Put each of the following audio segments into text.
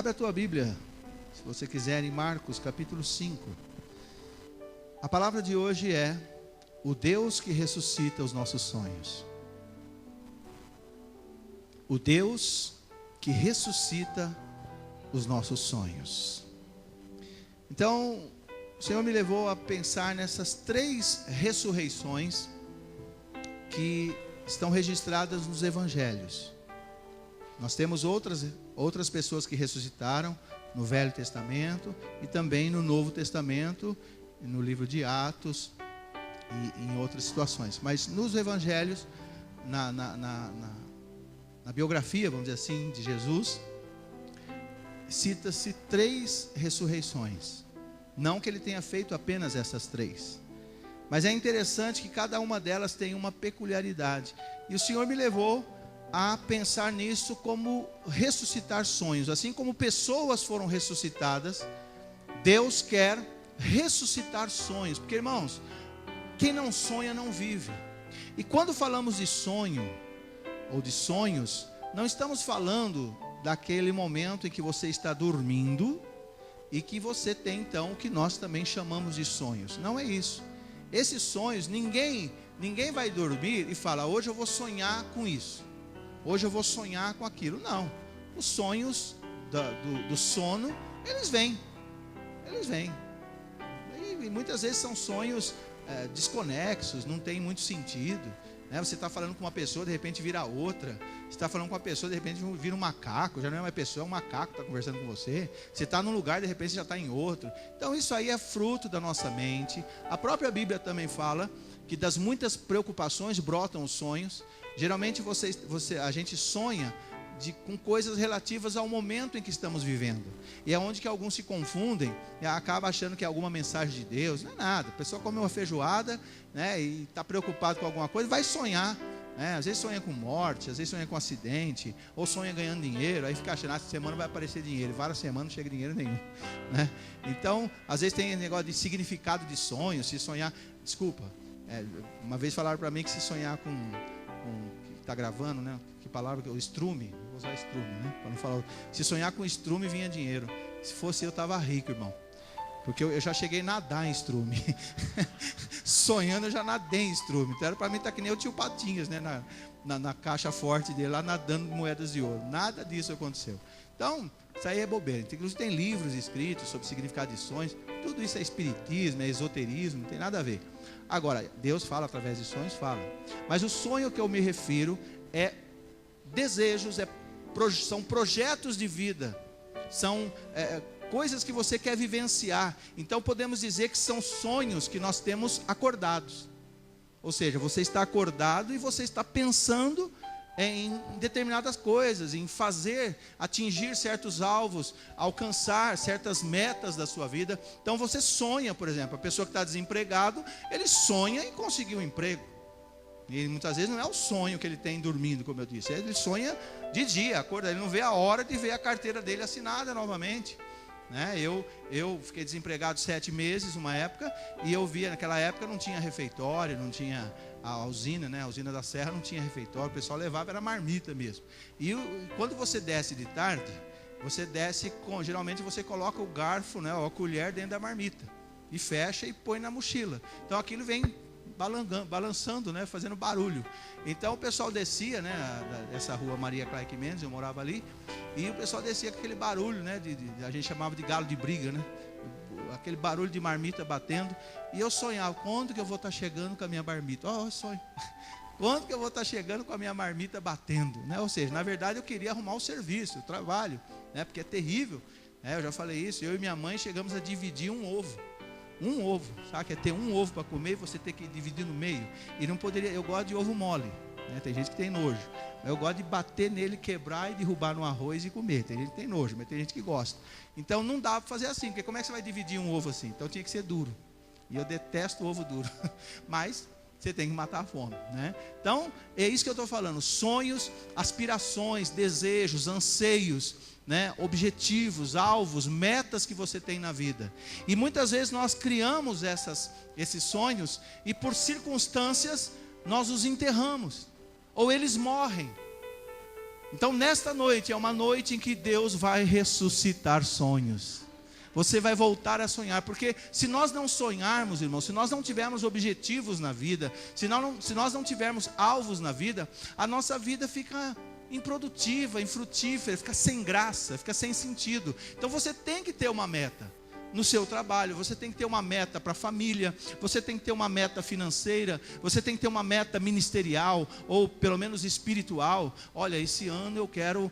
Abre a tua Bíblia, se você quiser, em Marcos capítulo 5. A palavra de hoje é o Deus que ressuscita os nossos sonhos. O Deus que ressuscita os nossos sonhos. Então, o Senhor me levou a pensar nessas 3 ressurreições que estão registradas nos evangelhos. Nós temos outras pessoas que ressuscitaram no Velho Testamento e também no Novo Testamento, no livro de Atos e em outras situações. Mas nos evangelhos, na biografia, vamos dizer assim, de Jesus, cita-se 3 ressurreições. Não que ele tenha feito apenas essas 3, mas é interessante que cada uma delas tem uma peculiaridade. E o Senhor me levou a pensar nisso como ressuscitar sonhos. Assim como pessoas foram ressuscitadas, Deus quer ressuscitar sonhos. Porque, irmãos, quem não sonha não vive. E quando falamos de sonho ou de sonhos, não estamos falando daquele momento em que você está dormindo e que você tem então o que nós também chamamos de sonhos. Não é isso. Esses sonhos, ninguém vai dormir e fala: hoje eu vou sonhar com isso, hoje eu vou sonhar com aquilo. Não. Os sonhos do sono, eles vêm. E muitas vezes são sonhos desconexos, não tem muito sentido, né? Você está falando com uma pessoa, de repente vira outra. Você está falando com uma pessoa, de repente vira um macaco. Já não é uma pessoa, é um macaco que está conversando com você. Você está num lugar, de repente já está em outro. Então isso aí é fruto da nossa mente. A própria Bíblia também fala que das muitas preocupações brotam os sonhos. Geralmente a gente sonha com coisas relativas ao momento em que estamos vivendo. E é onde que alguns se confundem e acabam achando que é alguma mensagem de Deus. Não é nada. A pessoa come uma feijoada, né, e está preocupado com alguma coisa, vai sonhar. Às vezes sonha com morte, às vezes sonha com acidente, ou sonha ganhando dinheiro, aí fica achando: essa semana vai aparecer dinheiro, várias semanas não chega dinheiro nenhum, né? Então, às vezes tem negócio de significado de sonho. Se sonhar, desculpa, uma vez falaram para mim que se sonhar com que está gravando, né? Que palavra? O estrume, vou usar estrume, né? Para não falar, se sonhar com estrume vinha dinheiro. Se fosse eu estava rico, irmão. Porque eu já cheguei a nadar em estrume. Sonhando eu já nadei em estrume. Então era para mim estar que nem o tio Patinhas, né? Na caixa forte dele, lá nadando moedas de ouro. Nada disso aconteceu. Então, isso aí é bobeira. Inclusive tem livros escritos sobre significado de sonhos. Tudo isso é espiritismo, é esoterismo, não tem nada a ver. Agora, Deus fala através de sonhos, fala. Mas o sonho que eu me refiro é desejos, são projetos de vida. São coisas que você quer vivenciar. Então podemos dizer que são sonhos que nós temos acordados. Ou seja, você está acordado e você está pensando em determinadas coisas, em atingir certos alvos, alcançar certas metas da sua vida. Então você sonha, por exemplo, a pessoa que está desempregado, ele sonha em conseguir um emprego. E muitas vezes não é o sonho que ele tem dormindo, como eu disse. Ele sonha de dia, acorda, ele não vê a hora de ver a carteira dele assinada novamente, né? Eu fiquei desempregado 7 meses, uma época, e eu via, naquela época não tinha refeitório, não tinha a usina, né? A usina da Serra não tinha refeitório, o pessoal levava, era marmita mesmo. E quando você desce de tarde, você desce geralmente você coloca o garfo, né, ou a colher dentro da marmita, e fecha e põe na mochila. Então aquilo vem balançando, né, fazendo barulho. Então o pessoal descia, né, essa rua Maria Clark Mendes, eu morava ali, e o pessoal descia com aquele barulho, né, a gente chamava de galo de briga, né, aquele barulho de marmita batendo. E eu sonhava: quando que eu vou estar chegando com a minha marmita? Sonho. Quando que eu vou estar chegando com a minha marmita batendo, né? Ou seja, na verdade eu queria arrumar o serviço, o trabalho, né, porque é terrível, né? Eu já falei isso. Eu e minha mãe chegamos a dividir um ovo, sabe? Que é ter um ovo para comer e você ter que dividir no meio. E não poderia. Eu gosto de ovo mole, né? Tem gente que tem nojo. Eu gosto de bater nele, quebrar e derrubar no arroz e comer. Tem gente que tem nojo, mas tem gente que gosta. Então não dá para fazer assim, porque como é que você vai dividir um ovo assim? Então tinha que ser duro. E eu detesto ovo duro. Mas você tem que matar a fome, né? Então é isso que eu estou falando. Sonhos, aspirações, desejos, anseios, né? Objetivos, alvos, metas que você tem na vida. E muitas vezes nós criamos esses sonhos e por circunstâncias nós os enterramos, ou eles morrem. Então nesta noite é uma noite em que Deus vai ressuscitar sonhos. Você vai voltar a sonhar, porque se nós não sonharmos, irmãos, se nós não tivermos objetivos na vida, se nós não tivermos alvos na vida, a nossa vida fica improdutiva, infrutífera, fica sem graça, fica sem sentido. Então você tem que ter uma meta no seu trabalho, você tem que ter uma meta para a família, você tem que ter uma meta financeira, você tem que ter uma meta ministerial, ou pelo menos espiritual. Olha, esse ano eu quero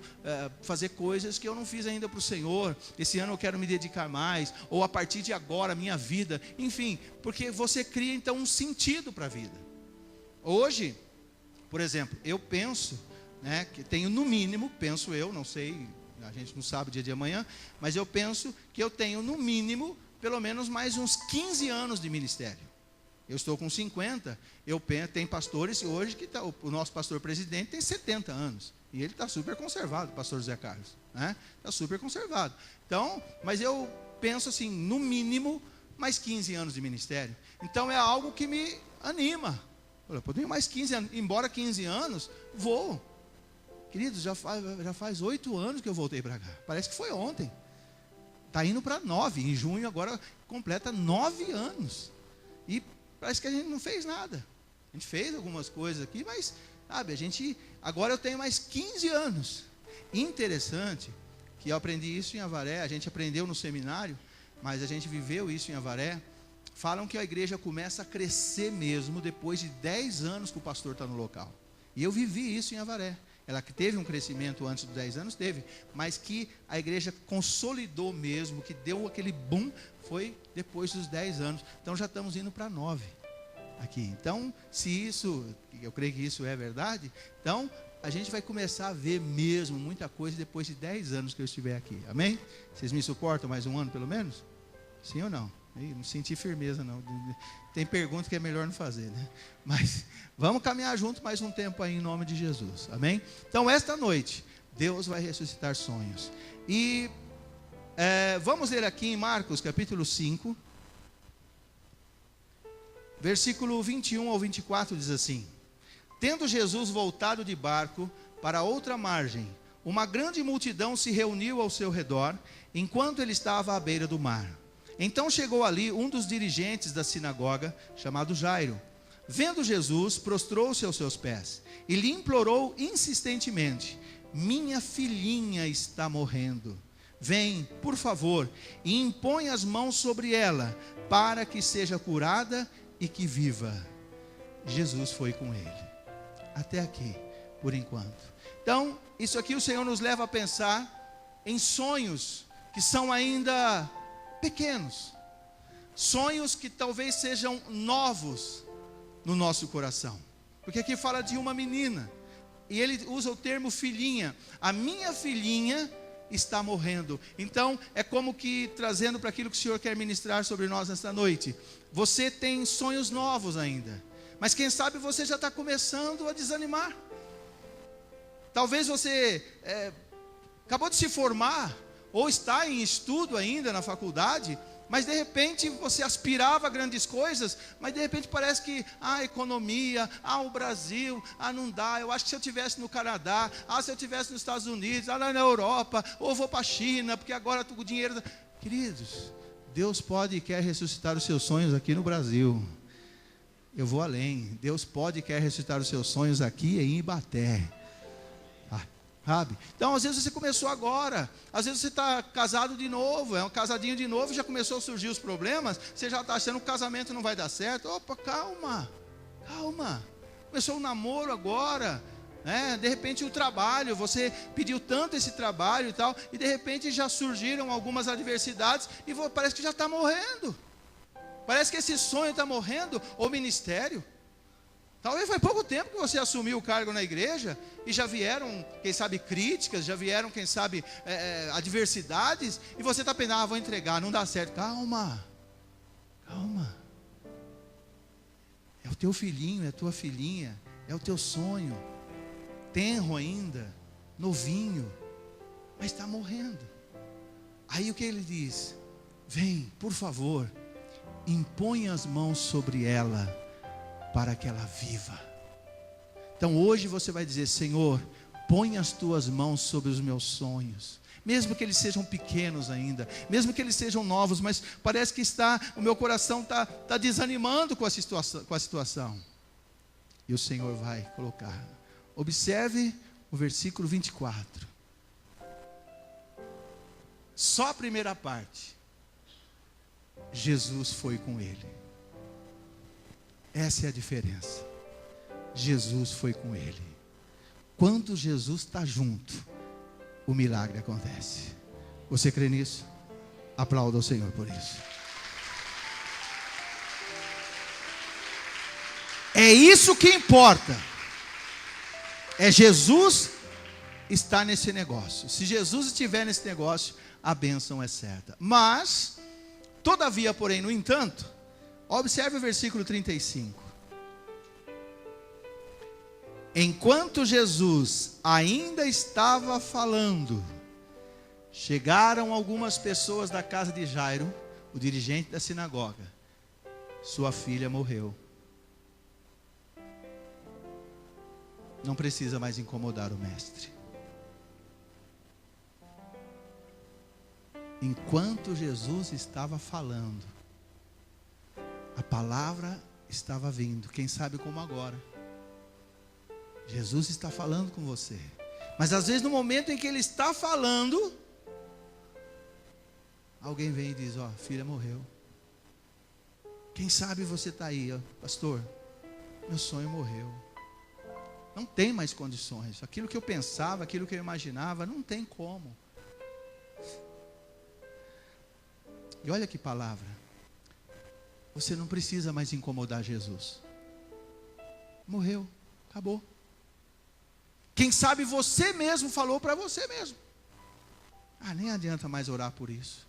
fazer coisas que eu não fiz ainda para o Senhor, esse ano eu quero me dedicar mais, ou a partir de agora, minha vida, enfim, porque você cria então um sentido para a vida. Hoje, por exemplo, eu penso, que tenho no mínimo, penso eu, não sei, a gente não sabe o dia de amanhã, mas eu penso que eu tenho no mínimo, pelo menos mais uns 15 anos de ministério. Eu estou com 50, tem pastores hoje que o nosso pastor presidente tem 70 anos, e ele está super conservado, o pastor José Carlos, está super conservado. Então, mas eu penso assim, no mínimo, mais 15 anos de ministério. Então é algo que me anima. Eu tenho mais 15 anos, embora 15 anos, vou. Queridos, já faz 8 anos que eu voltei para cá. Parece que foi ontem. Está indo para 9. Em junho agora completa 9 anos. E parece que a gente não fez nada. A gente fez algumas coisas aqui, mas, sabe, agora eu tenho mais 15 anos. Interessante que eu aprendi isso em Avaré, a gente aprendeu no seminário, mas a gente viveu isso em Avaré. Falam que a igreja começa a crescer mesmo depois de 10 anos que o pastor está no local. E eu vivi isso em Avaré. Ela que teve um crescimento antes dos 10 anos, teve, mas que a igreja consolidou mesmo, que deu aquele boom, foi depois dos 10 anos. Então já estamos indo para 9 aqui. Então, se isso, eu creio que isso é verdade, então a gente vai começar a ver mesmo muita coisa depois de 10 anos que eu estiver aqui. Amém? Vocês me suportam mais um ano pelo menos? Sim ou não? Não senti firmeza não. Tem pergunta que é melhor não fazer, né? Mas vamos caminhar junto mais um tempo aí em nome de Jesus. Amém? Então esta noite Deus vai ressuscitar sonhos. E vamos ler aqui em Marcos capítulo 5, versículo 21 ao 24 diz assim: Tendo Jesus voltado de barco para outra margem, uma grande multidão se reuniu ao seu redor, enquanto ele estava à beira do mar. Então chegou ali um dos dirigentes da sinagoga, chamado Jairo. Vendo Jesus, prostrou-se aos seus pés e lhe implorou insistentemente: minha filhinha está morrendo. Vem, por favor, e impõe as mãos sobre ela, para que seja curada e que viva. Jesus foi com ele. Até aqui, por enquanto. Então, isso aqui o Senhor nos leva a pensar em sonhos que são ainda pequenos, sonhos que talvez sejam novos no nosso coração, porque aqui fala de uma menina, e ele usa o termo filhinha. A minha filhinha está morrendo. Então é como que trazendo para aquilo que o Senhor quer ministrar sobre nós nesta noite. Você tem sonhos novos ainda, mas quem sabe você já está começando a desanimar. Talvez você acabou de se formar, ou está em estudo ainda na faculdade, mas de repente você aspirava a grandes coisas, mas de repente parece que a economia, o Brasil, não dá. Eu acho que se eu estivesse no Canadá, se eu estivesse nos Estados Unidos, lá na Europa, ou vou para a China, porque agora o dinheiro... Queridos, Deus pode e quer ressuscitar os seus sonhos aqui no Brasil. Eu vou além. Deus pode e quer ressuscitar os seus sonhos aqui em Ibaté. Sabe? Então às vezes você começou agora, às vezes você está casado de novo, um casadinho de novo, já começou a surgir os problemas, você já está achando que o casamento não vai dar certo. Opa, calma, começou o namoro agora, de repente o trabalho, você pediu tanto esse trabalho e tal, e de repente já surgiram algumas adversidades, e parece que já está morrendo, parece que esse sonho está morrendo, o ministério. Talvez foi pouco tempo que você assumiu o cargo na igreja e já vieram, quem sabe, críticas, já vieram, quem sabe, adversidades, e você está pensando, vou entregar, não dá certo. Calma. É o teu filhinho, é a tua filhinha, é o teu sonho, tenro ainda, novinho, mas está morrendo. Aí o que ele diz? Vem, por favor, impõe as mãos sobre ela, para que ela viva. Então hoje você vai dizer: Senhor, põe as tuas mãos sobre os meus sonhos, mesmo que eles sejam pequenos ainda, mesmo que eles sejam novos, mas parece que o meu coração está desanimando com a situação. E o Senhor vai colocar. Observe o versículo 24. Só a primeira parte. Jesus foi com ele. Essa é a diferença. Jesus foi com ele. Quando Jesus está junto, o milagre acontece. Você crê nisso? Aplauda o Senhor por isso. É isso que importa. É Jesus estar nesse negócio. Se Jesus estiver nesse negócio, a bênção é certa. Mas, todavia, porém, no entanto, observe o versículo 35. Enquanto Jesus ainda estava falando, chegaram algumas pessoas da casa de Jairo, o dirigente da sinagoga. Sua filha morreu. Não precisa mais incomodar o mestre. Enquanto Jesus estava falando, a palavra estava vindo. Quem sabe como agora. Jesus está falando com você. Mas às vezes no momento em que Ele está falando, alguém vem e diz, ó, filha morreu. Quem sabe você está aí, ó, pastor, meu sonho morreu. Não tem mais condições. Aquilo que eu pensava, aquilo que eu imaginava, não tem como. E olha que palavra. Você não precisa mais incomodar Jesus. Morreu, acabou. Quem sabe você mesmo falou para você mesmo. Nem adianta mais orar por isso.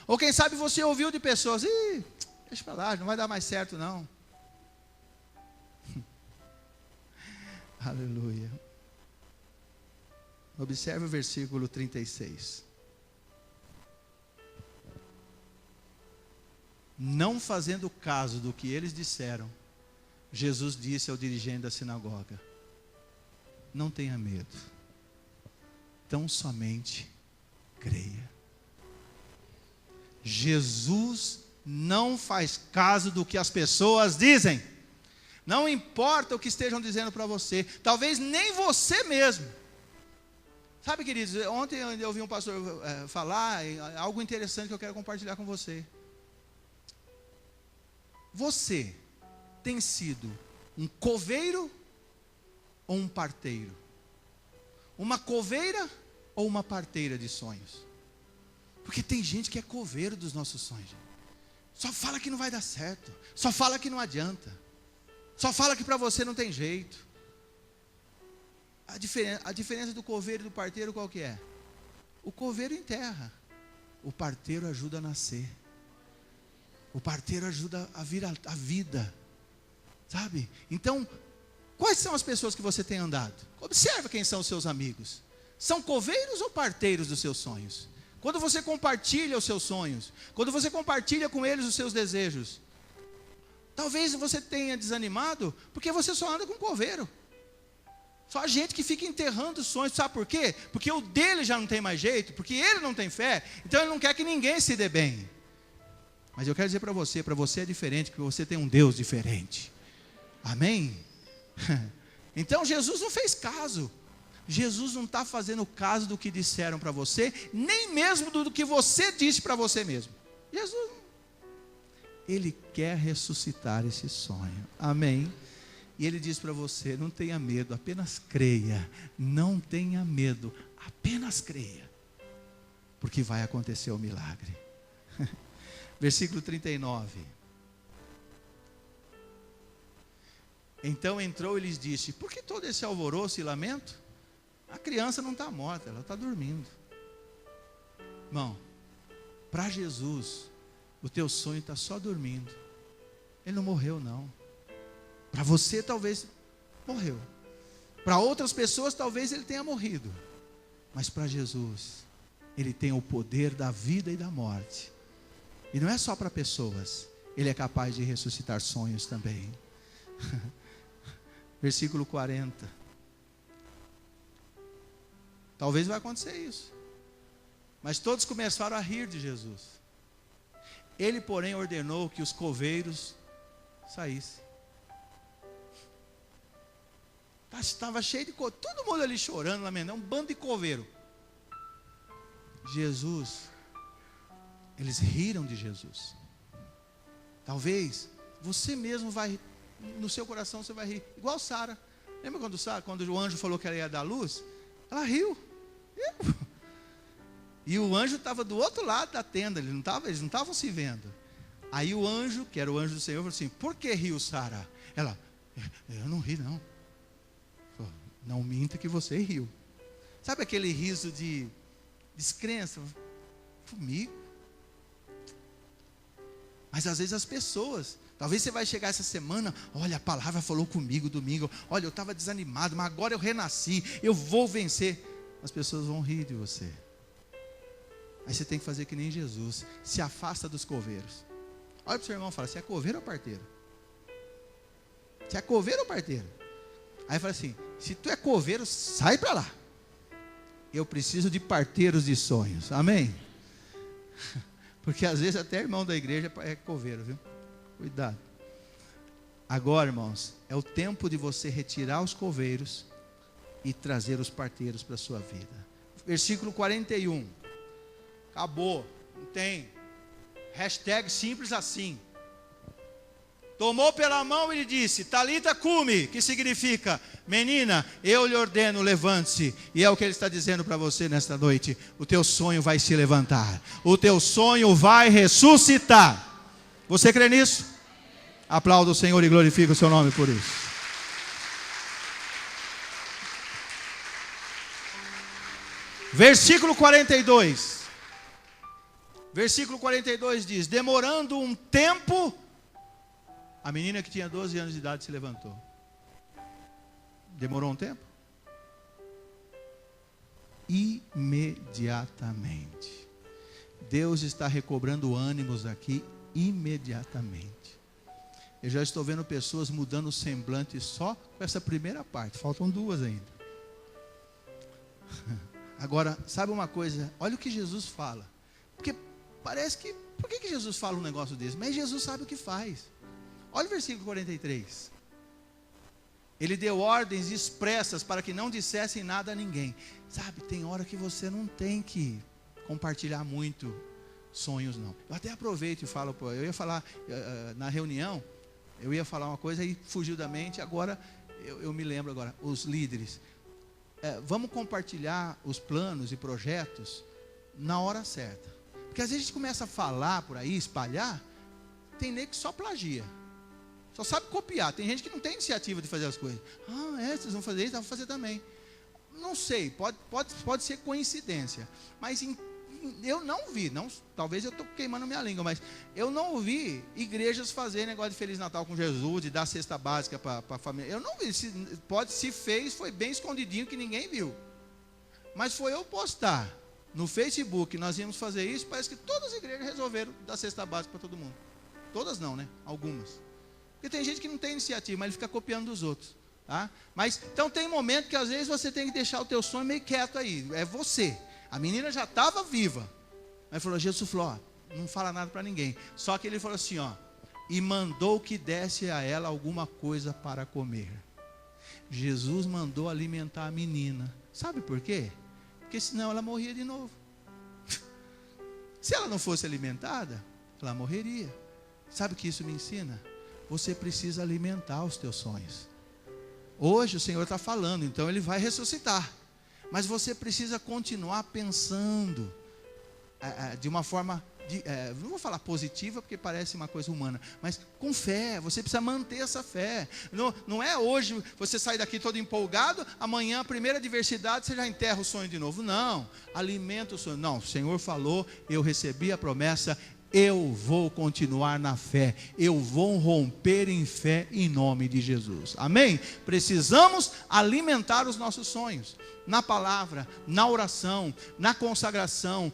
Ou quem sabe você ouviu de pessoas, deixa para lá, não vai dar mais certo não. Aleluia. Observe o versículo 36. Não fazendo caso do que eles disseram, Jesus disse ao dirigente da sinagoga, não tenha medo, tão somente creia. Jesus não faz caso do que as pessoas dizem. Não importa o que estejam dizendo para você, talvez nem você mesmo. Sabe, queridos, ontem eu ouvi um pastor falar algo interessante que eu quero compartilhar com você. Você tem sido um coveiro ou um parteiro? Uma coveira ou uma parteira de sonhos? Porque tem gente que é coveiro dos nossos sonhos. Só fala que não vai dar certo, só fala que não adianta, só fala que para você não tem jeito. A diferença do coveiro e do parteiro qual que é? O coveiro enterra, o parteiro ajuda a nascer. O parteiro ajuda a vir a vida, sabe? Então, quais são as pessoas que você tem andado? Observa quem são os seus amigos. São coveiros ou parteiros dos seus sonhos? Quando você compartilha os seus sonhos, quando você compartilha com eles os seus desejos, talvez você tenha desanimado, porque você só anda com coveiro. Só a gente que fica enterrando os sonhos, sabe por quê? Porque o dele já não tem mais jeito, porque ele não tem fé, então ele não quer que ninguém se dê bem. Mas eu quero dizer para você é diferente, porque você tem um Deus diferente. Amém? Então Jesus não fez caso. Jesus não está fazendo caso do que disseram para você, nem mesmo do que você disse para você mesmo. Jesus, Ele quer ressuscitar esse sonho. Amém? E Ele diz para você, não tenha medo, apenas creia. Não tenha medo, apenas creia. Porque vai acontecer o milagre. Versículo 39. Então entrou e lhes disse, por que todo esse alvoroço e lamento? A criança não está morta, ela está dormindo. Irmão, para Jesus, o teu sonho está só dormindo. Ele não morreu não. Para você talvez morreu. Para outras pessoas talvez ele tenha morrido. Mas para Jesus, Ele tem o poder da vida e da morte. E não é só para pessoas, Ele é capaz de ressuscitar sonhos também. Versículo 40. Talvez vai acontecer isso. Mas todos começaram a rir de Jesus. Ele, porém, ordenou que os coveiros saíssem. Estava cheio de coveiro, todo mundo ali chorando, lamentando, um bando de coveiro. Jesus, eles riram de Jesus. Talvez você mesmo vai, no seu coração você vai rir, igual Sara. Lembra quando o anjo falou que ela ia dar luz? Ela riu. E o anjo estava do outro lado da tenda, eles não estavam se vendo. Aí o anjo, que era o anjo do Senhor, falou assim: por que riu, Sara? Ela: eu não ri não. Falou: não minta que você riu. Sabe aquele riso de descrença? Comigo? Mas às vezes as pessoas, talvez você vai chegar essa semana: olha, a palavra falou comigo domingo, olha, eu estava desanimado, mas agora eu renasci, eu vou vencer. As pessoas vão rir de você. Aí você tem que fazer que nem Jesus, se afasta dos coveiros. Olha para o seu irmão e fala: você é coveiro ou parteiro? Você é coveiro ou parteiro? Aí fala assim: se tu é coveiro, sai para lá. Eu preciso de parteiros de sonhos, amém? Porque às vezes até irmão da igreja é coveiro, viu? Cuidado. Agora, irmãos, é o tempo de você retirar os coveiros e trazer os parteiros para a sua vida. Versículo 41. Acabou, não tem. Hashtag simples assim. Tomou pela mão e lhe disse: Talita cumi, que significa: menina, eu lhe ordeno, levante-se. E é o que ele está dizendo para você nesta noite: o teu sonho vai se levantar, o teu sonho vai ressuscitar. Você crê nisso? Aplauda o Senhor e glorifica o seu nome por isso. Versículo 42. Versículo 42 diz: demorando um tempo, a menina que tinha 12 anos de idade se levantou. Demorou um tempo? Imediatamente. Deus está recobrando ânimos aqui imediatamente. Eu já estou vendo pessoas mudando o semblante só com essa primeira parte. Faltam duas ainda. Agora, sabe uma coisa? Olha o que Jesus fala. Porque parece que, por que Jesus fala um negócio desse? Mas Jesus sabe o que faz. Olha o versículo 43. Ele deu ordens expressas para que não dissessem nada a ninguém. Sabe, tem hora que você não tem que compartilhar muito sonhos, não. Eu até aproveito e falo, eu ia falar na reunião, eu ia falar uma coisa e fugiu da mente. Agora, eu me lembro agora, os líderes. Vamos compartilhar os planos e projetos na hora certa. Porque às vezes a gente começa a falar por aí, espalhar, tem nego que só plagia. Só sabe copiar. Tem gente que não tem iniciativa de fazer as coisas. Vocês vão fazer isso, eu vou fazer também. Não sei, pode ser coincidência. Mas eu não vi, talvez eu estou queimando minha língua, mas eu não vi igrejas fazerem negócio de Feliz Natal com Jesus, de dar cesta básica para a família. Eu não vi, se fez, foi bem escondidinho que ninguém viu. Mas foi eu postar no Facebook, nós íamos fazer isso, parece que todas as igrejas resolveram dar cesta básica para todo mundo. Todas não, né? Algumas. Porque tem gente que não tem iniciativa, mas ele fica copiando dos outros. Tá? Mas, então tem momento que às vezes você tem que deixar o teu sonho meio quieto aí. É você. A menina já estava viva. Aí falou, Jesus falou, não fala nada para ninguém. Só que ele falou assim, e mandou que desse a ela alguma coisa para comer. Jesus mandou alimentar a menina. Sabe por quê? Porque senão ela morria de novo. Se ela não fosse alimentada, ela morreria. Sabe o que isso me ensina? Você precisa alimentar os teus sonhos. Hoje o Senhor está falando, então Ele vai ressuscitar. Mas você precisa continuar pensando de uma forma, não vou falar positiva, porque parece uma coisa humana, mas com fé. Você precisa manter essa fé. Não é hoje você sair daqui todo empolgado, amanhã a primeira adversidade você já enterra o sonho de novo. Não, alimenta o sonho. Não, o Senhor falou, eu recebi a promessa, eu vou continuar na fé, eu vou romper em fé em nome de Jesus, amém? Precisamos alimentar os nossos sonhos, na palavra, na oração, na consagração,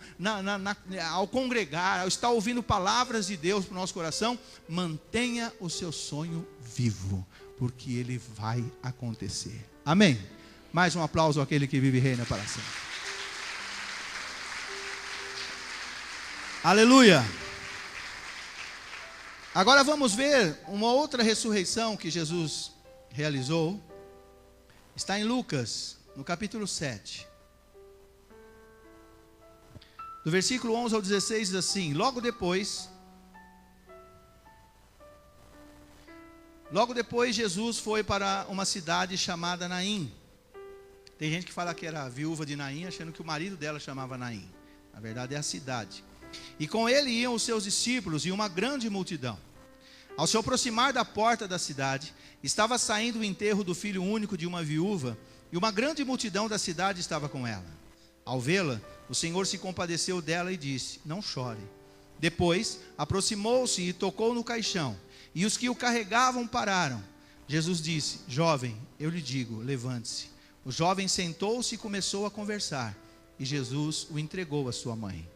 ao congregar, ao estar ouvindo palavras de Deus para o nosso coração. Mantenha o seu sonho vivo, porque ele vai acontecer, amém? Mais um aplauso àquele que vive e reina para sempre. Aleluia. Agora vamos ver uma outra ressurreição que Jesus realizou. Está em Lucas, no capítulo 7. Do versículo 11 ao 16 diz assim: Logo depois Jesus foi para uma cidade chamada Naim. Tem gente que fala que era a viúva de Naim, achando que o marido dela chamava Naim. Na verdade é a cidade. E com ele iam os seus discípulos e uma grande multidão. Ao se aproximar da porta da cidade, estava saindo o enterro do filho único de uma viúva, e uma grande multidão da cidade estava com ela. Ao vê-la, o Senhor se compadeceu dela e disse: Não chore. Depois, aproximou-se e tocou no caixão, e os que o carregavam pararam. Jesus disse: Jovem, eu lhe digo, levante-se. O jovem sentou-se e começou a conversar, e Jesus o entregou à sua mãe.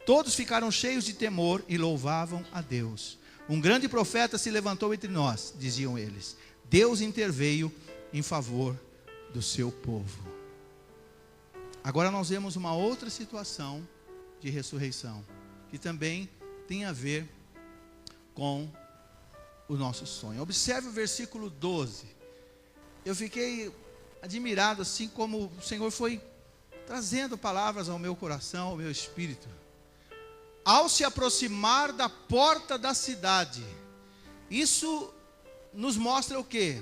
Todos ficaram cheios de temor e louvavam a Deus. Um grande profeta se levantou entre nós, diziam eles. Deus interveio em favor do seu povo. Agora nós vemos uma outra situação de ressurreição, que também tem a ver com o nosso sonho. Observe o versículo 12. Eu fiquei admirado assim como o Senhor foi trazendo palavras ao meu coração, ao meu espírito. Ao se aproximar da porta da cidade. Isso nos mostra o quê?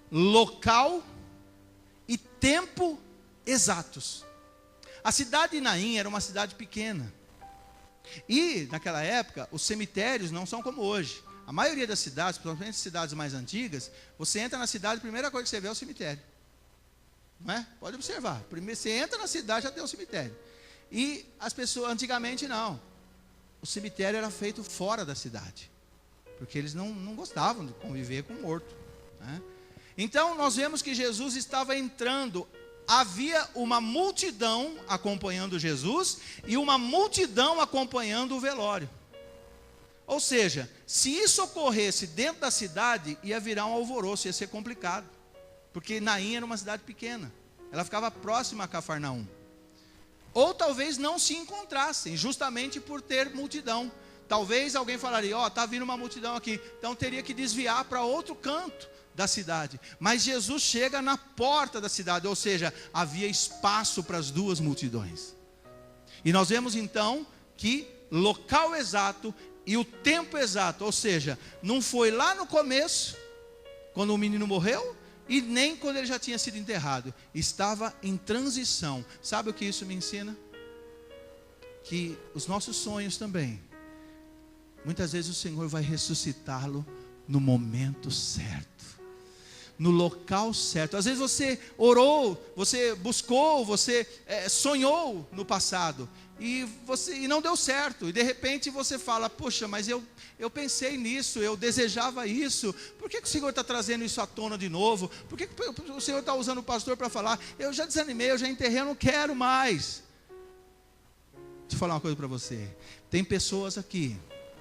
Local e tempo exatos. A cidade de Naim era uma cidade pequena. E naquela época os cemitérios não são como hoje. A maioria das cidades, principalmente cidades mais antigas, você entra na cidade, a primeira coisa que você vê é o cemitério. Não é? Pode observar. Primeiro você entra na cidade, já tem um cemitério. E as pessoas, antigamente não. O cemitério era feito fora da cidade. Porque eles não gostavam de conviver com o morto. Né? Então nós vemos que Jesus estava entrando. Havia uma multidão acompanhando Jesus e uma multidão acompanhando o velório. Ou seja, se isso ocorresse dentro da cidade, ia virar um alvoroço, ia ser complicado. Porque Naim era uma cidade pequena. Ela ficava próxima a Cafarnaum. Ou talvez não se encontrassem, justamente por ter multidão. Talvez alguém falaria, está vindo uma multidão aqui, então teria que desviar para outro canto da cidade. Mas Jesus chega na porta da cidade, ou seja, havia espaço para as duas multidões. E nós vemos então que local exato e o tempo exato, ou seja, não foi lá no começo, quando o menino morreu, e nem quando ele já tinha sido enterrado. Estava em transição. Sabe o que isso me ensina? Que os nossos sonhos também, muitas vezes o Senhor vai ressuscitá-lo no momento certo, no local certo. Às vezes você orou, você buscou, você sonhou no passado e não deu certo, e de repente você fala, poxa, mas eu pensei nisso, eu desejava isso, por que o Senhor está trazendo isso à tona de novo? Por que o Senhor está usando o pastor para falar? Eu já desanimei, eu já enterrei, eu não quero mais. Deixa eu falar uma coisa para você. Tem pessoas aqui,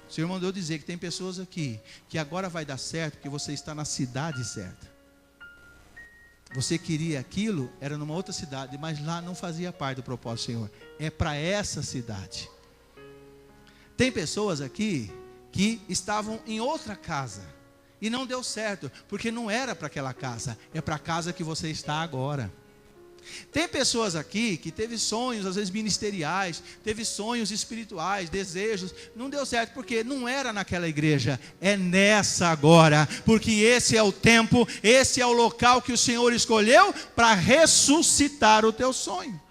o Senhor mandou dizer que tem pessoas aqui que agora vai dar certo porque você está na cidade certa. Você queria aquilo, era numa outra cidade, mas lá não fazia parte do propósito do Senhor. É para essa cidade. Tem pessoas aqui que estavam em outra casa e não deu certo, porque não era para aquela casa, é para a casa que você está agora. Tem pessoas aqui que teve sonhos, às vezes ministeriais, teve sonhos espirituais, desejos, não deu certo, porque não era naquela igreja, é nessa agora, porque esse é o tempo, esse é o local que o Senhor escolheu para ressuscitar o teu sonho.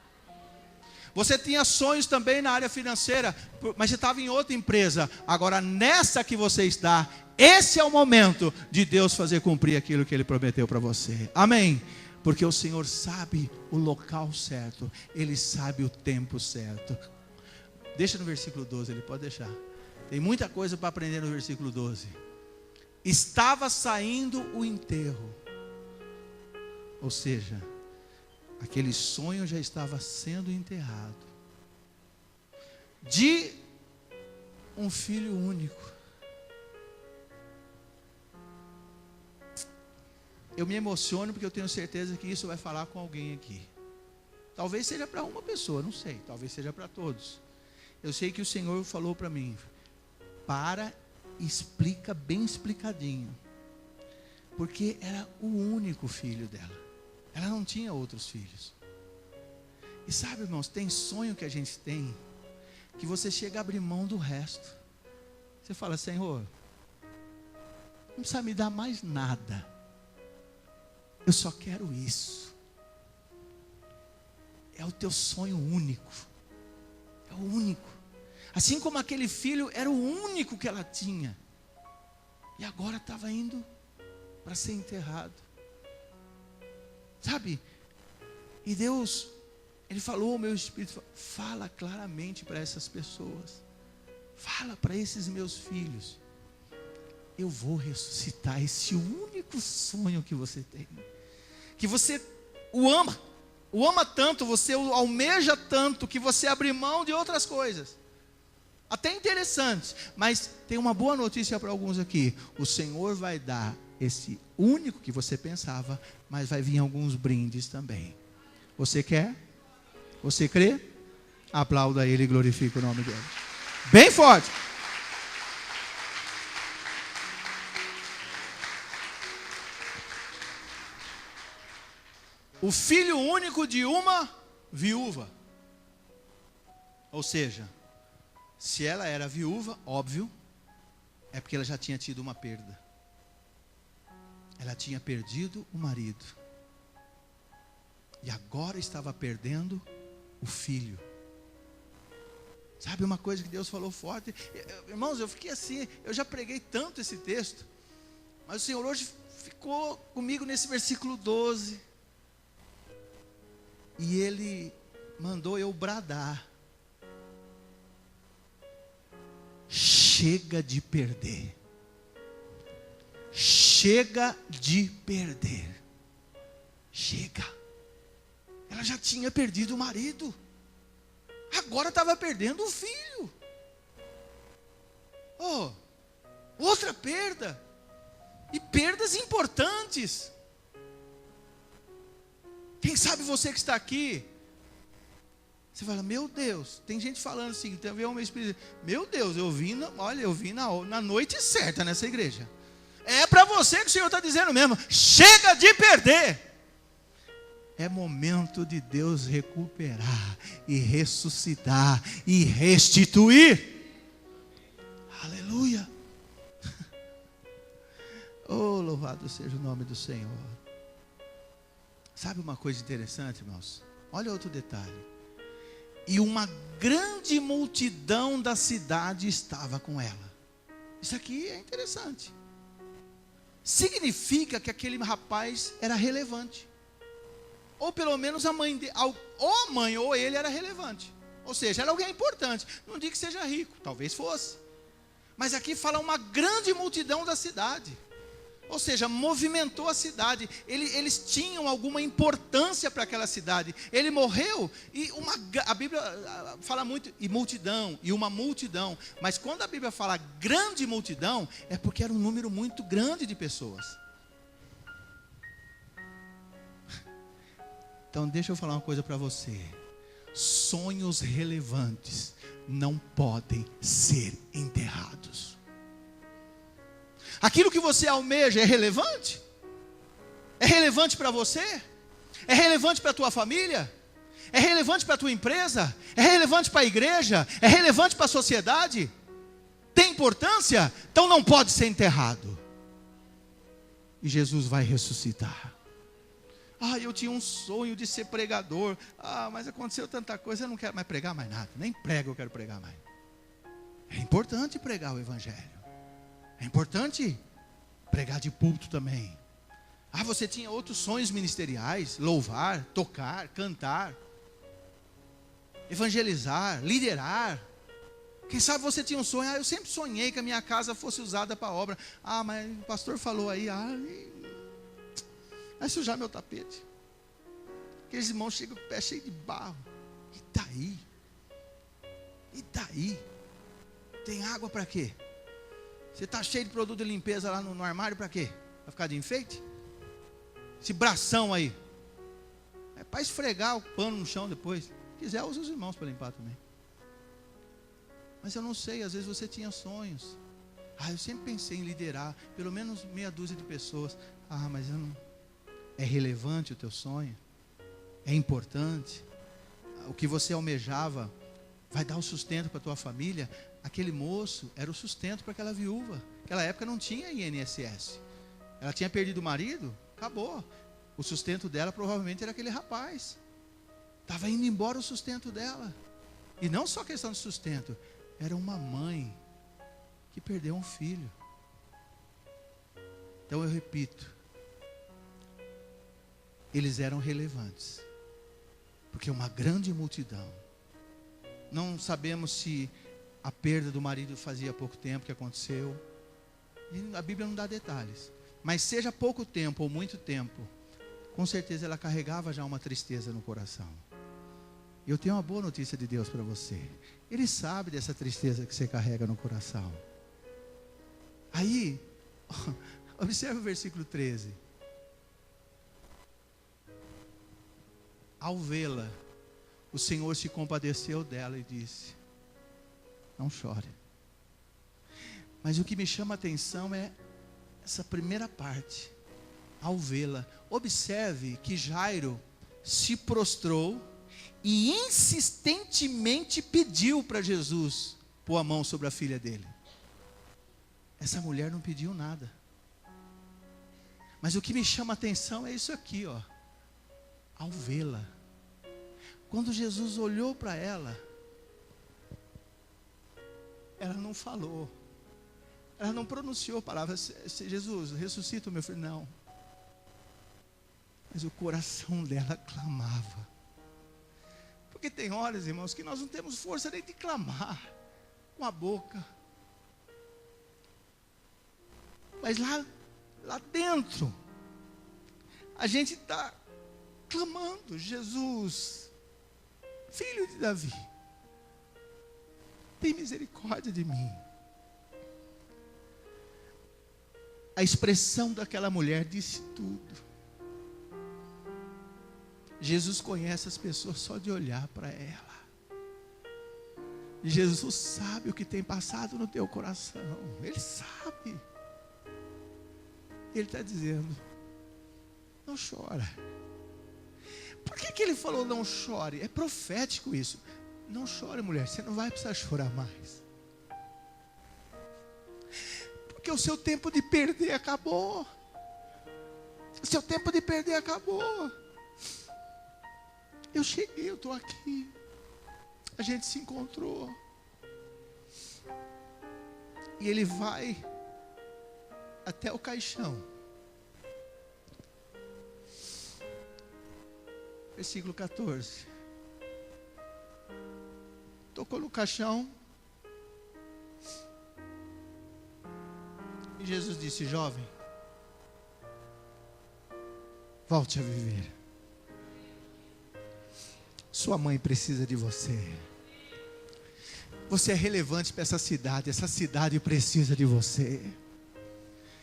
Você tinha sonhos também na área financeira, mas você estava em outra empresa, agora nessa que você está, esse é o momento de Deus fazer cumprir aquilo que Ele prometeu para você, amém? Porque o Senhor sabe o local certo, Ele sabe o tempo certo. Deixa no versículo 12, Ele pode deixar. Tem muita coisa para aprender no versículo 12. Estava saindo o enterro. Ou seja, aquele sonho já estava sendo enterrado. De um filho único. Eu me emociono porque eu tenho certeza que isso vai falar com alguém aqui. Talvez seja para uma pessoa, não sei. Talvez seja para todos. eu sei que o Senhor falou para mim, explica bem explicadinho. Porque era o único filho dela. Ela não tinha outros filhos. E sabe, irmãos, tem sonho que a gente tem, que você chega a abrir mão do resto. Você fala, Senhor, não precisa me dar mais nada. Eu só quero isso. É o teu sonho único. É o único. Assim como aquele filho era o único que ela tinha. E agora estava indo para ser enterrado. Sabe? E Deus, Ele falou ao meu espírito, fala claramente para essas pessoas. Fala para esses meus filhos. Eu vou ressuscitar esse único sonho que você tem. Que você o ama tanto, você o almeja tanto, que você abre mão de outras coisas. Até interessantes, mas tem uma boa notícia para alguns aqui. O Senhor vai dar esse único que você pensava, mas vai vir alguns brindes também. Você quer? Você crê? Aplauda Ele e glorifique o nome dele. Bem forte. O filho único de uma viúva. Ou seja, se ela era viúva, óbvio, é porque ela já tinha tido uma perda. Ela tinha perdido o marido. E agora estava perdendo o filho. Sabe uma coisa que Deus falou forte? Irmãos, eu fiquei assim, eu já preguei tanto esse texto, mas o Senhor hoje ficou comigo nesse versículo 12. E Ele mandou eu bradar. Chega de perder. Chega de perder. Chega. Ela já tinha perdido o marido. Agora estava perdendo o filho. Oh, outra perda. E perdas importantes. Quem sabe você que está aqui, você fala, meu Deus, tem gente falando assim, tem um espírito, meu Deus, eu vim na noite certa nessa igreja. É para você que o Senhor está dizendo mesmo, chega de perder. É momento de Deus recuperar e ressuscitar e restituir. Aleluia. Oh, louvado seja o nome do Senhor. Sabe uma coisa interessante, irmãos? Olha outro detalhe. E uma grande multidão da cidade estava com ela. Isso aqui é interessante. Significa que aquele rapaz era relevante. Ou pelo menos a mãe dele, ou a mãe ou ele era relevante. Ou seja, era alguém importante. Não digo que seja rico, talvez fosse. Mas aqui fala uma grande multidão da cidade. Ou seja, movimentou a cidade. Eles tinham alguma importância para aquela cidade. Ele morreu e a Bíblia fala muito e multidão, e uma multidão. Mas quando a Bíblia fala grande multidão, é porque era um número muito grande de pessoas. Então deixa eu falar uma coisa para você. Sonhos relevantes não podem ser enterrados. Aquilo que você almeja é relevante? É relevante para você? É relevante para a tua família? É relevante para a tua empresa? É relevante para a igreja? É relevante para a sociedade? Tem importância? Então não pode ser enterrado. E Jesus vai ressuscitar. Eu tinha um sonho de ser pregador. Mas aconteceu tanta coisa, eu não quero mais pregar mais nada. Nem prego, eu quero pregar mais. É importante pregar o evangelho. É importante pregar de púlpito também. Você tinha outros sonhos ministeriais: louvar, tocar, cantar, evangelizar, liderar. Quem sabe você tinha um sonho: eu sempre sonhei que a minha casa fosse usada para a obra. Mas o pastor falou aí, vai sujar meu tapete. Aqueles irmãos chegam com o pé cheio de barro. E daí? E daí? Tem água para quê? Você está cheio de produto de limpeza lá no armário para quê? Para ficar de enfeite? Esse bração aí é para esfregar o pano no chão depois. Se quiser, usa os irmãos para limpar também. Mas eu não sei, às vezes você tinha sonhos. Eu sempre pensei em liderar pelo menos meia dúzia de pessoas. Mas eu não... É relevante o teu sonho? É importante? O que você almejava vai dar o sustento para a tua família? Aquele moço era o sustento para aquela viúva. Naquela época não tinha INSS. Ela tinha perdido o marido, acabou. O sustento dela provavelmente era aquele rapaz. Estava indo embora o sustento dela. E não só questão de sustento, era uma mãe que perdeu um filho. Então eu repito, eles eram relevantes, porque uma grande multidão, não sabemos se a perda do marido fazia pouco tempo que aconteceu, e a Bíblia não dá detalhes, mas seja pouco tempo ou muito tempo, com certeza ela carregava já uma tristeza no coração. E eu tenho uma boa notícia de Deus para você. Ele sabe dessa tristeza que você carrega no coração. Aí, observe o versículo 13. Ao vê-la, o Senhor se compadeceu dela e disse: não chore. Mas o que me chama a atenção é essa primeira parte. Ao vê-la, observe que Jairo se prostrou e insistentemente pediu para Jesus pôr a mão sobre a filha dele. Essa mulher não pediu nada. Mas o que me chama a atenção é isso aqui, ó. Ao vê-la, quando Jesus olhou para ela, ela não falou, ela não pronunciou palavras. Jesus, ressuscita o meu filho, não. Mas o coração dela clamava. Porque tem horas, irmãos, que nós não temos força nem de clamar com a boca. Mas lá dentro, a gente está clamando: Jesus, filho de Davi, tem misericórdia de mim. A expressão daquela mulher disse tudo. Jesus conhece as pessoas só de olhar para ela. Jesus sabe o que tem passado no teu coração. Ele sabe. Ele está dizendo: não chora. Por que ele falou não chore? É profético isso. Não chore, mulher, você não vai precisar chorar mais. Porque o seu tempo de perder acabou. O seu tempo de perder acabou. Eu cheguei, eu estou aqui. A gente se encontrou. E ele vai até o caixão. Versículo 14. Tocou no caixão. E Jesus disse: jovem, volte a viver. Sua mãe precisa de você. Você é relevante para essa cidade precisa de você.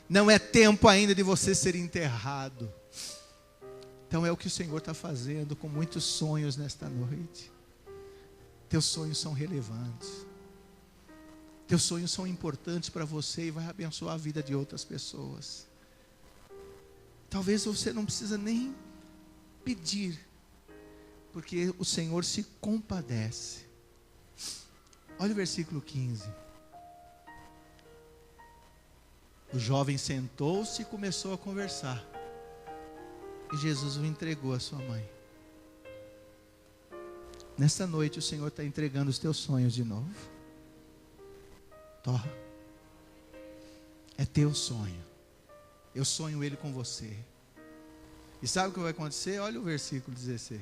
Não é tempo ainda de você ser enterrado. Então é o que o Senhor está fazendo com muitos sonhos nesta noite. Teus sonhos são relevantes. Teus sonhos são importantes para você e vai abençoar a vida de outras pessoas. Talvez você não precisa nem pedir, porque o Senhor se compadece. Olha o versículo 15. O jovem sentou-se e começou a conversar. E Jesus o entregou à sua mãe. Nesta noite o Senhor está entregando os teus sonhos de novo. Torra. É teu sonho. Eu sonho ele com você. E sabe o que vai acontecer? Olha o versículo 16.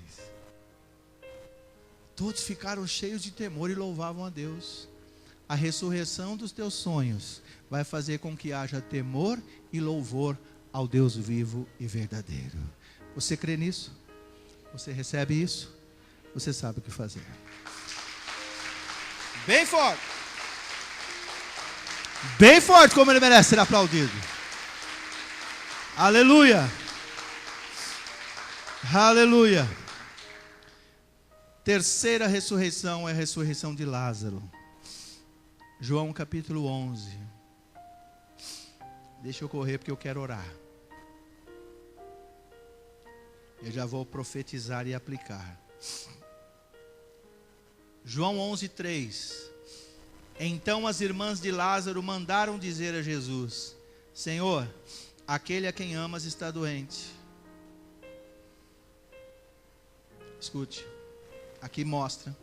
Todos ficaram cheios de temor e louvavam a Deus. A ressurreição dos teus sonhos vai fazer com que haja temor e louvor ao Deus vivo e verdadeiro. Você crê nisso? Você recebe isso? Você sabe o que fazer. Bem forte. Bem forte, como ele merece ser aplaudido. Aleluia. Aleluia. Terceira ressurreição é a ressurreição de Lázaro. João capítulo 11. Deixa eu correr porque eu quero orar. Eu já vou profetizar e aplicar. João 11:3. Então as irmãs de Lázaro mandaram dizer a Jesus: Senhor, aquele a quem amas está doente. Escute, aqui mostra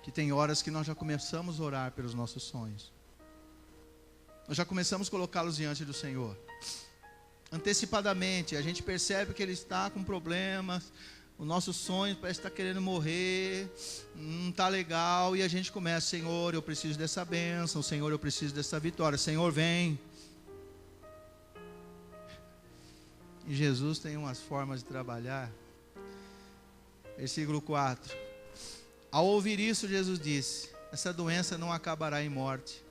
que tem horas que nós já começamos a orar pelos nossos sonhos. Nós já começamos a colocá-los diante do Senhor. Antecipadamente, a gente percebe que Ele está com problemas, o nosso sonho parece estar querendo morrer, não está legal, e a gente começa: Senhor, eu preciso dessa bênção, Senhor, eu preciso dessa vitória, Senhor, vem. E Jesus tem umas formas de trabalhar. Versículo 4. Ao ouvir isso, Jesus disse: essa doença não acabará em morte,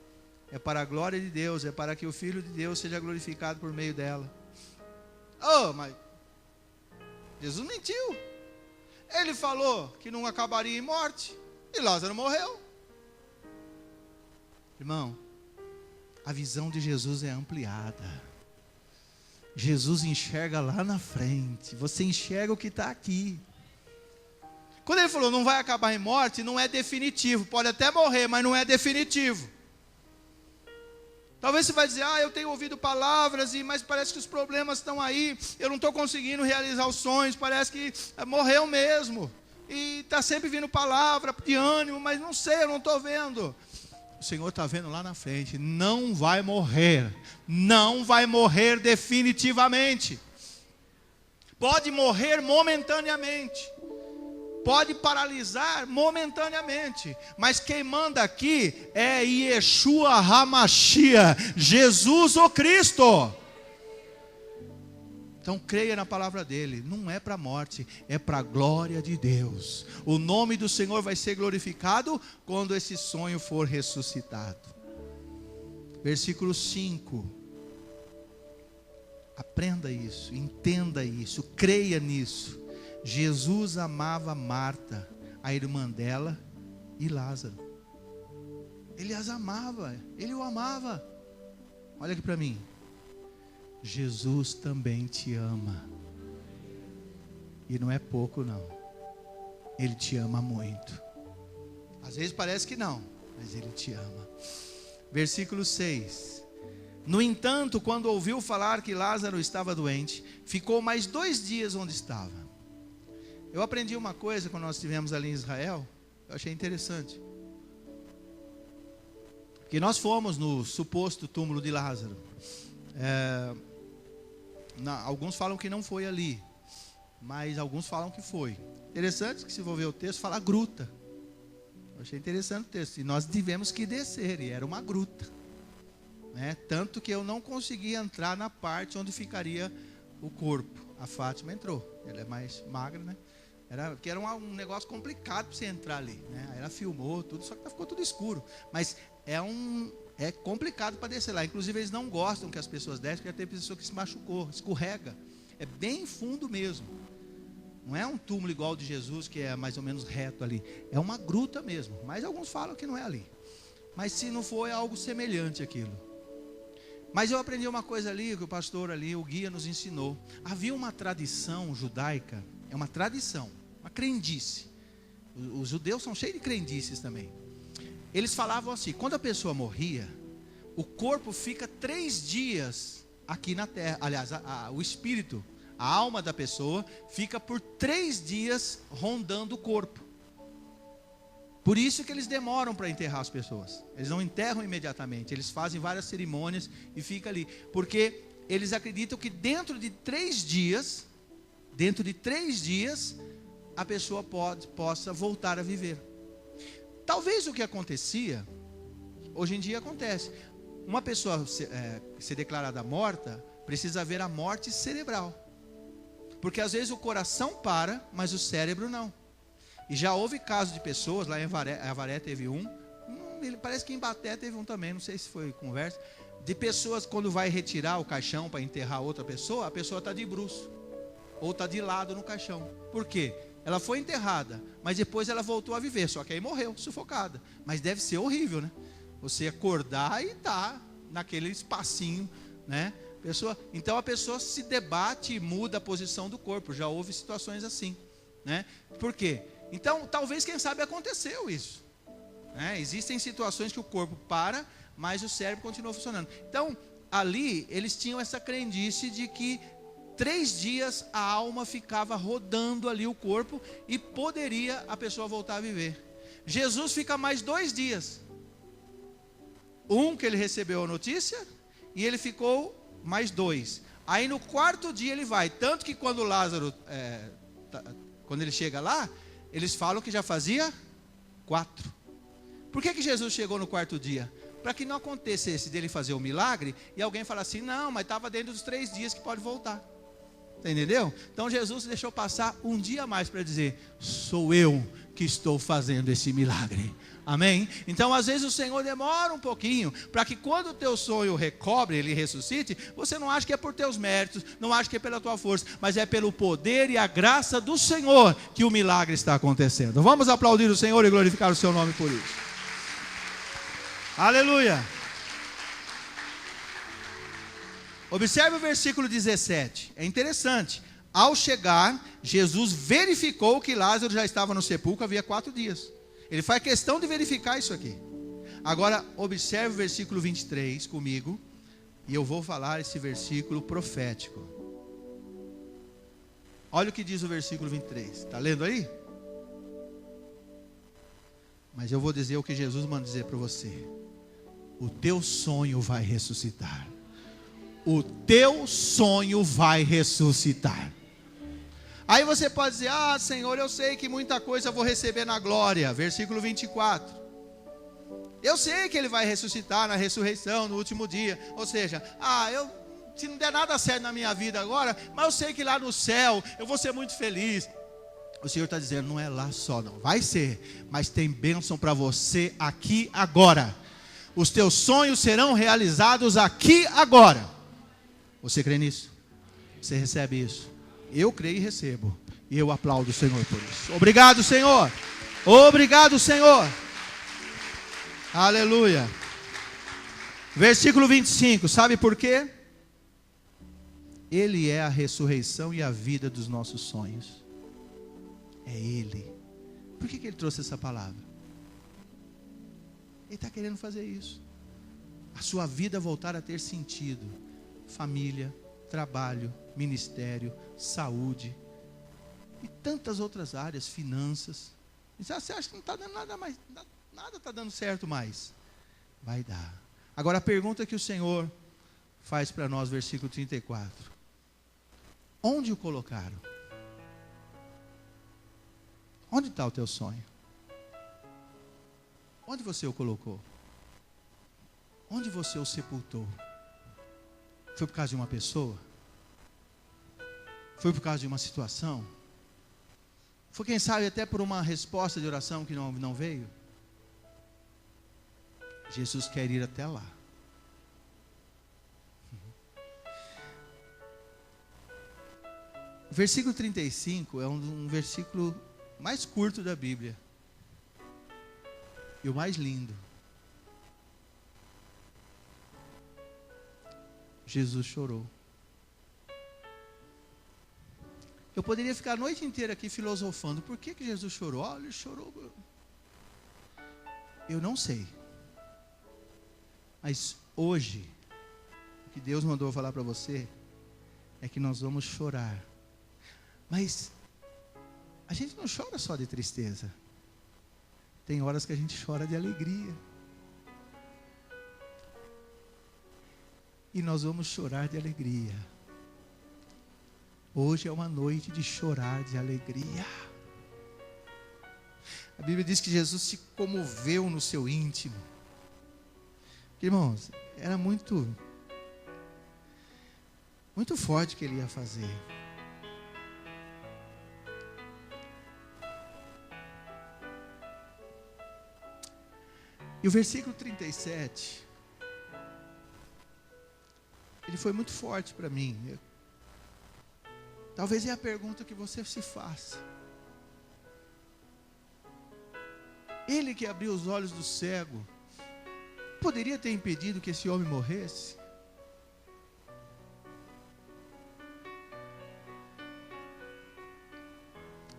é para a glória de Deus, é para que o Filho de Deus seja glorificado por meio dela. Oh, mas Jesus mentiu. Ele falou que não acabaria em morte, e Lázaro morreu. Irmão, a visão de Jesus é ampliada. Jesus enxerga lá na frente, você enxerga o que está aqui. Quando ele falou não vai acabar em morte, não é definitivo. Pode até morrer, mas não é definitivo. Talvez você vai dizer: eu tenho ouvido palavras, mas parece que os problemas estão aí, eu não estou conseguindo realizar os sonhos, parece que morreu mesmo. E está sempre vindo palavra de ânimo, mas não sei, eu não estou vendo. O Senhor está vendo lá na frente, não vai morrer. Não vai morrer definitivamente. Pode morrer momentaneamente. Pode paralisar momentaneamente, mas quem manda aqui é Yeshua HaMashiach, Jesus o Cristo. Então creia na palavra dele, não é para a morte, é para a glória de Deus. O nome do Senhor vai ser glorificado quando esse sonho for ressuscitado. Versículo 5. Aprenda isso, entenda isso, creia nisso. Jesus amava Marta, a irmã dela, e Lázaro. Ele as amava, ele o amava. Olha aqui para mim. Jesus também te ama. E não é pouco não. Ele te ama muito. Às vezes parece que não, mas ele te ama. Versículo 6. No entanto, quando ouviu falar que Lázaro estava doente, ficou mais 2 dias onde estava. Eu aprendi uma coisa quando nós estivemos ali em Israel, eu achei interessante. Que nós fomos no suposto túmulo de Lázaro. Alguns falam que não foi ali, mas alguns falam que foi. Interessante que se for ver o texto, fala gruta. Eu achei interessante o texto. E nós tivemos que descer, e era uma gruta. Tanto que eu não consegui entrar na parte onde ficaria o corpo. A Fátima entrou, ela é mais magra, né? Porque era um negócio complicado para você entrar ali, né? Aí ela filmou tudo, só que ficou tudo escuro. Mas é complicado para descer lá. Inclusive eles não gostam que as pessoas desçam, porque tem pessoa que se machucou, escorrega. É bem fundo mesmo. Não é um túmulo igual ao de Jesus, que é mais ou menos reto ali. É uma gruta mesmo. Mas alguns falam que não é ali. Mas se não for, é algo semelhante àquilo. Mas eu aprendi uma coisa ali, que o pastor ali, o guia nos ensinou. Havia uma tradição judaica, é uma tradição, uma crendice. Os judeus são cheios de crendices também. Eles falavam assim: quando a pessoa morria, o corpo fica 3 dias aqui na terra. Aliás, o espírito, a alma da pessoa, fica por 3 dias rondando o corpo. Por isso que eles demoram para enterrar as pessoas. Eles não enterram imediatamente, eles fazem várias cerimônias e fica ali. Porque eles acreditam que dentro de 3 dias, a pessoa possa voltar a viver. Talvez o que acontecia, hoje em dia acontece. Uma pessoa ser declarada morta, precisa haver a morte cerebral. Porque às vezes o coração para, mas o cérebro não. E já houve casos de pessoas, lá em Avaré teve parece que em Baté teve um também, não sei se foi conversa, de pessoas quando vai retirar o caixão para enterrar outra pessoa, a pessoa está de bruço, ou está de lado no caixão. Por quê? Ela foi enterrada, mas depois ela voltou a viver, só que aí morreu, sufocada. Mas deve ser horrível, né? Você acordar e tá naquele espacinho, né? Então a pessoa se debate e muda a posição do corpo. Já houve situações assim, né? Por quê? Então, talvez, quem sabe, aconteceu isso, né? Existem situações que o corpo para, mas o cérebro continua funcionando. Então, ali, eles tinham essa crendice de que 3 dias a alma ficava rodando ali o corpo e poderia a pessoa voltar a viver. Jesus fica mais 2 dias. Que ele recebeu a notícia, e ele ficou mais 2. Aí no 4º dia ele vai. Tanto que quando Lázaro, quando ele chega lá, eles falam que já fazia 4. Por que Jesus chegou no 4º dia? Para que não acontecesse dele fazer o milagre e alguém falar assim, não, mas estava dentro dos 3 dias que pode voltar. Entendeu? Então Jesus deixou passar 1 dia a mais para dizer, sou eu que estou fazendo esse milagre. Amém? Então às vezes o Senhor demora um pouquinho, para que quando o teu sonho recobre, ele ressuscite, você não acha que é por teus méritos, não acha que é pela tua força, mas é pelo poder e a graça do Senhor que o milagre está acontecendo. Vamos aplaudir o Senhor e glorificar o seu nome por isso. Aleluia. Observe o versículo 17, é interessante. Ao chegar, Jesus verificou que Lázaro já estava no sepulcro havia 4 dias. Ele faz questão de verificar isso aqui. Agora, observe o versículo 23 comigo, e eu vou falar esse versículo profético. Olha o que diz o versículo 23, está lendo aí? Mas eu vou dizer o que Jesus manda dizer para você. O teu sonho vai ressuscitar. O teu sonho vai ressuscitar. Aí você pode dizer, Senhor, eu sei que muita coisa eu vou receber na glória. Versículo 24. Eu sei que ele vai ressuscitar na ressurreição, no último dia. Ou seja, se não der nada certo na minha vida agora, mas eu sei que lá no céu eu vou ser muito feliz. O Senhor está dizendo, não é lá só não, vai ser, mas tem bênção para você aqui agora. Os teus sonhos serão realizados aqui agora. Você crê nisso? Você recebe isso? Eu creio e recebo. E eu aplaudo o Senhor por isso. Obrigado, Senhor. Obrigado, Senhor. Aleluia. Versículo 25. Sabe por quê? Ele é a ressurreição e a vida dos nossos sonhos. É Ele. Por que Ele trouxe essa palavra? Ele está querendo fazer isso. A sua vida voltar a ter sentido. Família, trabalho, ministério, saúde e tantas outras áreas, finanças. Você acha que não está dando nada mais, nada está dando certo mais? Vai dar. Agora a pergunta que o Senhor faz para nós, versículo 34. Onde o colocaram? Onde está o teu sonho? Onde você o colocou? Onde você o sepultou? Foi por causa de uma pessoa? Foi por causa de uma situação? Foi, quem sabe, até por uma resposta de oração que não veio? Jesus quer ir até lá. O versículo 35 é um versículo mais curto da Bíblia. E o mais lindo. Jesus chorou. Eu poderia ficar a noite inteira aqui filosofando. Por que Jesus chorou? Olha, ele chorou. Eu não sei. Mas hoje, o que Deus mandou falar para você é que nós vamos chorar. Mas a gente não chora só de tristeza. Tem horas que a gente chora de alegria. E nós vamos chorar de alegria. Hoje é uma noite de chorar de alegria. A Bíblia diz que Jesus se comoveu no seu íntimo. Irmãos, era muito forte o que ele ia fazer. E o versículo 37, ele foi muito forte para mim. Talvez é a pergunta que você se faça. Ele que abriu os olhos do cego, poderia ter impedido que esse homem morresse?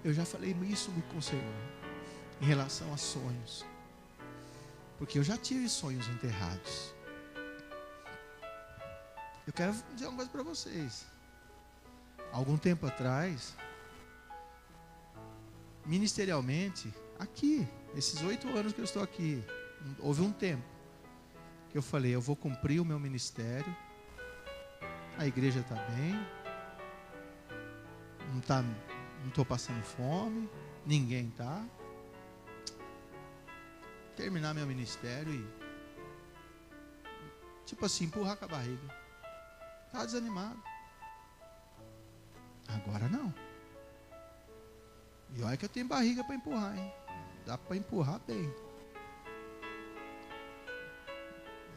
Eu já falei isso muito com o Senhor, em relação a sonhos. Porque eu já tive sonhos enterrados. Eu quero dizer uma coisa para vocês. Algum tempo atrás, ministerialmente, aqui, esses 8 anos que eu estou aqui, houve um tempo que eu falei, eu vou cumprir o meu ministério, a igreja está bem, não estou passando fome, ninguém está. Terminar meu ministério e, tipo assim, empurrar com a barriga. Está desanimado. Agora não. E olha que eu tenho barriga para empurrar, hein? Dá para empurrar bem.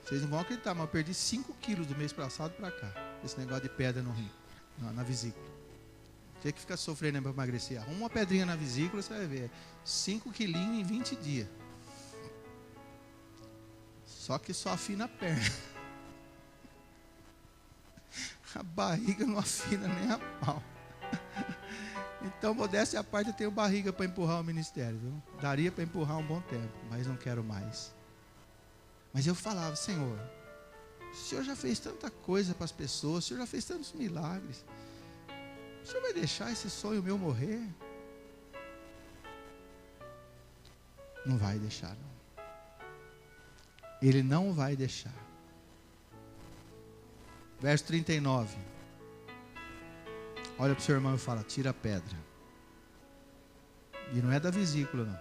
Vocês não vão acreditar, mas eu perdi 5 quilos do mês passado para cá. Esse negócio de pedra no rim, na vesícula. Tem que ficar sofrendo para emagrecer. Arruma uma pedrinha na vesícula, você vai ver. 5 quilinhos em 20 dias. Só que só afina a perna. A barriga não afina nem a pau. Então, modéstia à parte, eu tenho barriga para empurrar o ministério, viu? Daria para empurrar um bom tempo, mas não quero mais. Mas eu falava, Senhor, o Senhor já fez tanta coisa para as pessoas, o Senhor já fez tantos milagres. O Senhor vai deixar esse sonho meu morrer? Não vai deixar, não. Ele não vai deixar. Verso 39. Olha para o seu irmão e fala, tira a pedra. E não é da vesícula, não.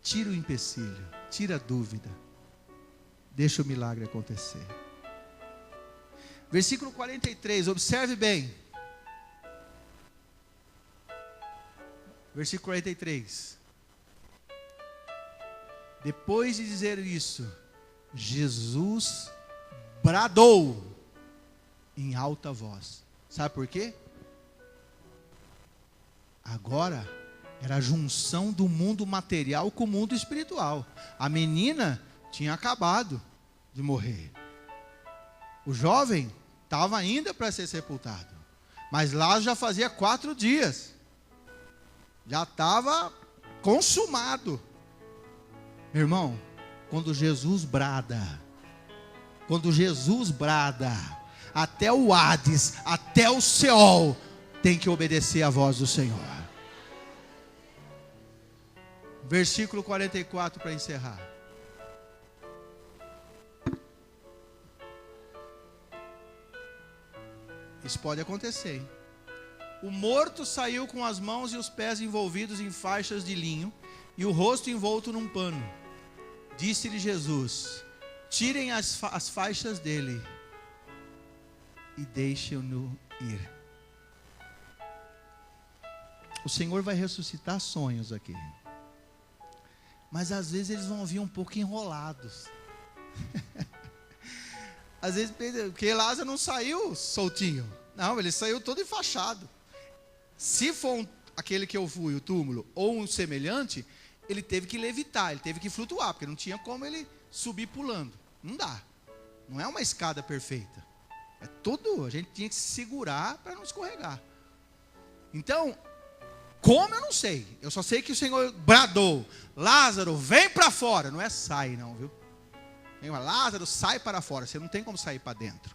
Tira o empecilho, tira a dúvida. Deixa o milagre acontecer. Versículo 43, observe bem. Versículo 43. Depois de dizer isso, Jesus bradou em alta voz. Sabe por quê? Agora era a junção do mundo material com o mundo espiritual. A menina tinha acabado de morrer. O jovem estava ainda para ser sepultado. Mas lá já fazia 4 dias. Já estava consumado. Meu irmão, quando Jesus brada, até o Hades, até o Seol, tem que obedecer à voz do Senhor. Versículo 44 para encerrar. Isso pode acontecer, hein? O morto saiu com as mãos e os pés envolvidos em faixas de linho e o rosto envolto num pano. Disse-lhe Jesus, tirem as faixas dele e deixem-no ir. O Senhor vai ressuscitar sonhos aqui. Mas às vezes eles vão vir um pouco enrolados. Às vezes, porque Lázaro não saiu soltinho. Não, ele saiu todo enfaixado. Se for aquele que eu fui, o túmulo, ou um semelhante, ele teve que levitar, ele teve que flutuar, porque não tinha como ele subir pulando. Não dá. Não é uma escada perfeita. É tudo, a gente tinha que se segurar para não escorregar. Então, como eu não sei. Eu só sei que o Senhor bradou, Lázaro, vem para fora. Não é sai não, viu? Lázaro, sai para fora. Você não tem como sair para dentro.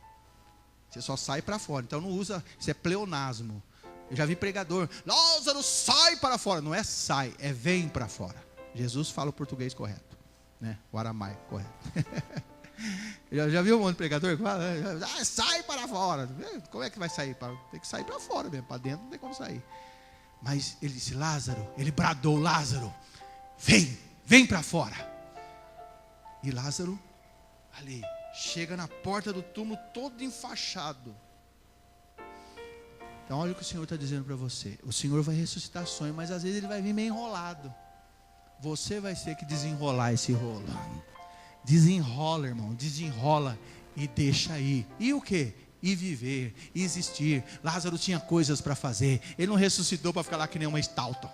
Você só sai para fora. Então não usa, isso é pleonasmo. Eu já vi pregador, Lázaro, sai para fora. Não é sai, é vem para fora. Jesus fala o português correto, né? O aramaico correto. Já viu um monte de pregador que fala, sai para fora. Como é que vai sair? Tem que sair para fora mesmo, para dentro não tem como sair. Mas ele disse, Lázaro, ele bradou, Lázaro, vem para fora. E Lázaro, ali, chega na porta do túmulo todo enfaixado. Então olha o que o Senhor está dizendo para você. O Senhor vai ressuscitar sonho, mas às vezes ele vai vir meio enrolado. Você vai ter que desenrolar esse rolo. Desenrola, irmão, desenrola e deixa aí. E o quê? E viver, e existir. Lázaro tinha coisas para fazer. Ele não ressuscitou para ficar lá que nem uma estalta,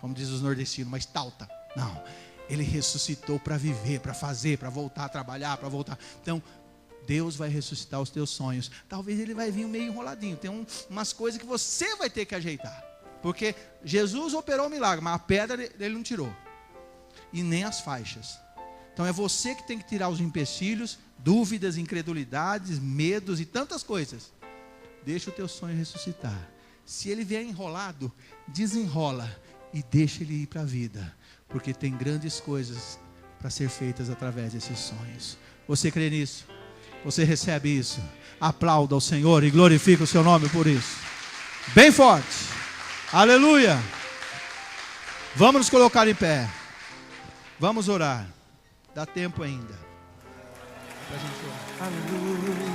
como diz os nordestinos, uma estalta. Não, Ele ressuscitou para viver, para fazer, para voltar a trabalhar, para voltar. Então, Deus vai ressuscitar os teus sonhos. Talvez ele vai vir meio enroladinho. Tem umas coisas que você vai ter que ajeitar. Porque Jesus operou o milagre, mas a pedra ele não tirou. E nem as faixas. Então é você que tem que tirar os empecilhos, dúvidas, incredulidades, medos e tantas coisas. Deixa o teu sonho ressuscitar. Se ele vier enrolado, desenrola e deixa ele ir para a vida. Porque tem grandes coisas para ser feitas através desses sonhos. Você crê nisso? Você recebe isso? Aplauda ao Senhor e glorifica o seu nome por isso. Bem forte. Aleluia. Vamos nos colocar em pé. Vamos orar. Dá tempo ainda. Pra gente orar. Aleluia.